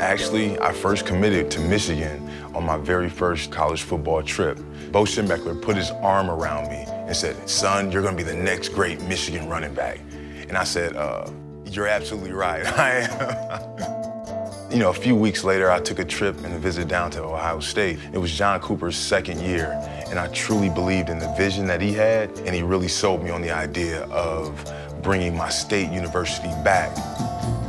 Actually, I first committed to Michigan on my very first college football trip. Bo Schembechler put his arm around me and said, "Son, you're gonna be the next great Michigan running back." And I said, "You're absolutely right, I am." You know, a few weeks later, I took a trip and a visit down to Ohio State. It was John Cooper's second year, and I truly believed in the vision that he had, and he really sold me on the idea of bringing my state university back.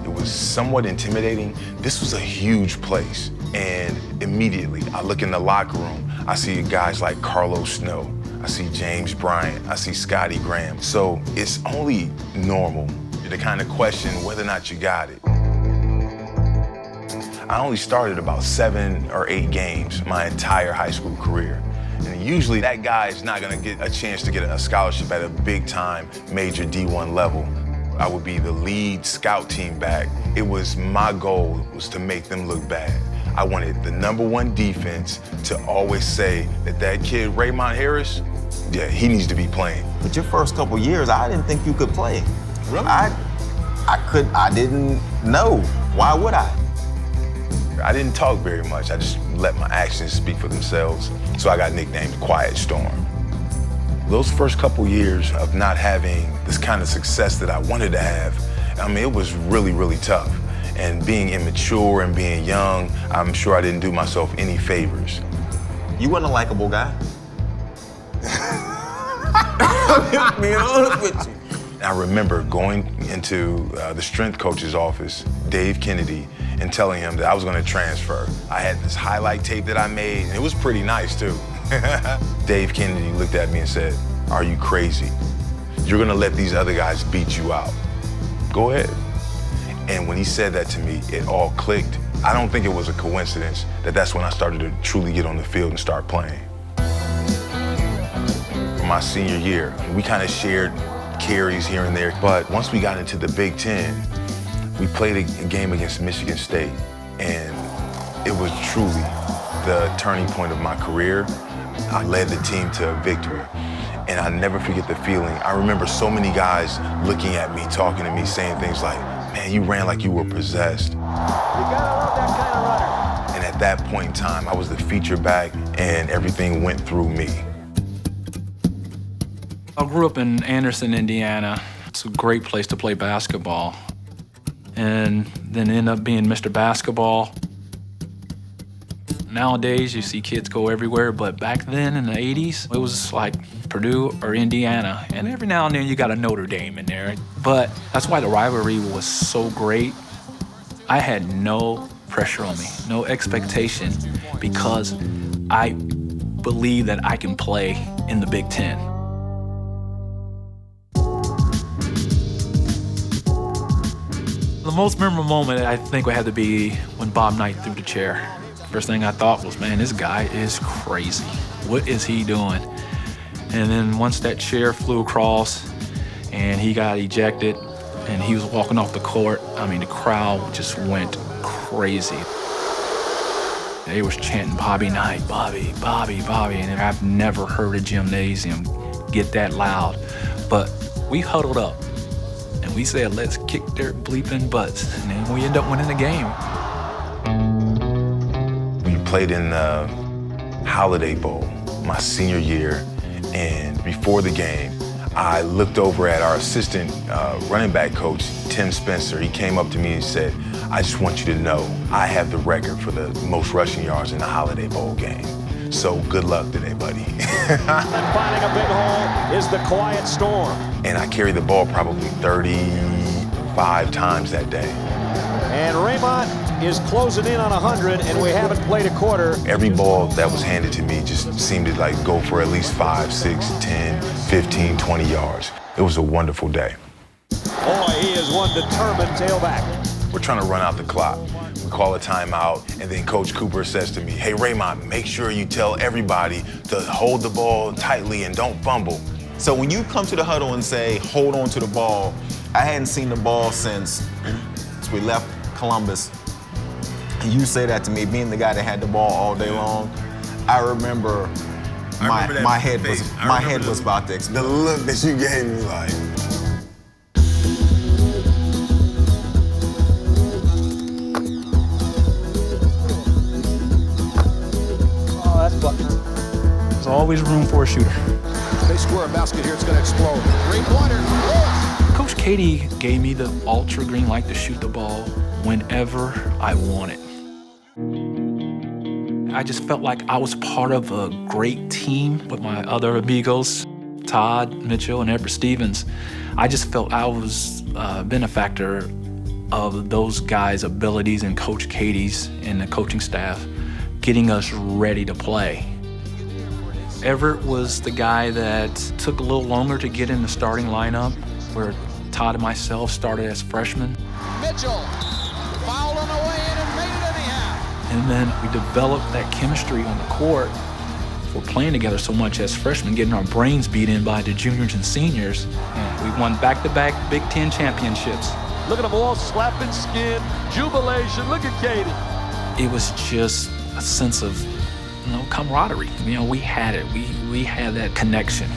It was somewhat intimidating. This was a huge place, and immediately I look in the locker room, I see guys like Carlos Snow, I see James Bryant, I see Scotty Graham. So it's only normal to kind of question whether or not you got it. I only started about 7 or 8 games my entire high school career. And usually that guy is not gonna get a chance to get a scholarship at a big time, major D1 level. I would be the lead scout team back. It was my goal was to make them look bad. I wanted the #1 defense to always say that that kid, Raymont Harris, yeah, he needs to be playing. But your first couple years, I didn't think you could play. Really? I didn't know. Why would I? I didn't talk very much. I just let my actions speak for themselves. So I got nicknamed Quiet Storm. Those first couple years of not having this kind of success that I wanted to have, I mean, it was really, really tough. And being immature and being young, I'm sure I didn't do myself any favors. You weren't a likable guy. I'm being honest with you. I remember going into the strength coach's office, Dave Kennedy, and telling him that I was going to transfer. I had this highlight tape that I made, and it was pretty nice too. Dave Kennedy looked at me and said, "Are you crazy? You're going to let these other guys beat you out. Go ahead." And when he said that to me, it all clicked. I don't think it was a coincidence that that's when I started to truly get on the field and start playing. My senior year, we kind of shared carries here and there, but once we got into the Big Ten, we played a game against Michigan State, and it was truly the turning point of my career. I led the team to a victory, and I never forget the feeling. I remember so many guys looking at me, talking to me, saying things like, "Man, you ran like you were possessed." You gotta love that kind of runner. And at that point in time, I was the feature back, and everything went through me. I grew up in Anderson, Indiana. It's a great place to play basketball. And then end up being Mr. Basketball. Nowadays, you see kids go everywhere, but back then in the 80s, it was like Purdue or Indiana. And every now and then you got a Notre Dame in there. But that's why the rivalry was so great. I had no pressure on me, no expectation, because I believe that I can play in the Big Ten. The most memorable moment, I think, would have to be when Bob Knight threw the chair. First thing I thought was, man, this guy is crazy. What is he doing? And then once that chair flew across and he got ejected and he was walking off the court, I mean, the crowd just went crazy. They was chanting, "Bobby Knight, Bobby, Bobby, Bobby." And I've never heard a gymnasium get that loud. But we huddled up. And we said, let's kick their bleeping butts. And then we end up winning the game. We played in the Holiday Bowl my senior year. And before the game, I looked over at our assistant running back coach, Tim Spencer. He came up to me and said, "I just want you to know I have the record for the most rushing yards in the Holiday Bowl game. So good luck today, buddy." And finding a big hole is the Quiet Storm. And I carried the ball probably 35 times that day. And Raymont is closing in on 100, and we haven't played a quarter. Every ball that was handed to me just seemed to like go for at least 5, 6, 10, 15, 20 yards. It was a wonderful day. Boy, he is one determined tailback. We're trying to run out the clock. We call a timeout, and then Coach Cooper says to me, "Hey, Raymont, make sure you tell everybody to hold the ball tightly and don't fumble." So when you come to the huddle and say, hold on to the ball, I hadn't seen the ball since we left Columbus. And you say that to me, being the guy that had the ball all day long, I remember my head was about to explode. The look that you gave me, like. always room for a shooter. They score a basket here, it's going to explode. Three-pointer. Coach Katie gave me the ultra green light to shoot the ball whenever I wanted. I just felt like I was part of a great team with my other amigos, Todd Mitchell and Edward Stevens. I just felt I was a benefactor of those guys' abilities and Coach Katie's and the coaching staff getting us ready to play. Everett was the guy that took a little longer to get in the starting lineup, where Todd and myself started as freshmen. Mitchell fouling away and made it anyhow. And then we developed that chemistry on the court for playing together so much as freshmen, getting our brains beat in by the juniors and seniors. And we won back-to-back Big Ten championships. Look at them all slapping skin, jubilation. Look at Katie. It was just a sense of, camaraderie. We had it. We had that connection.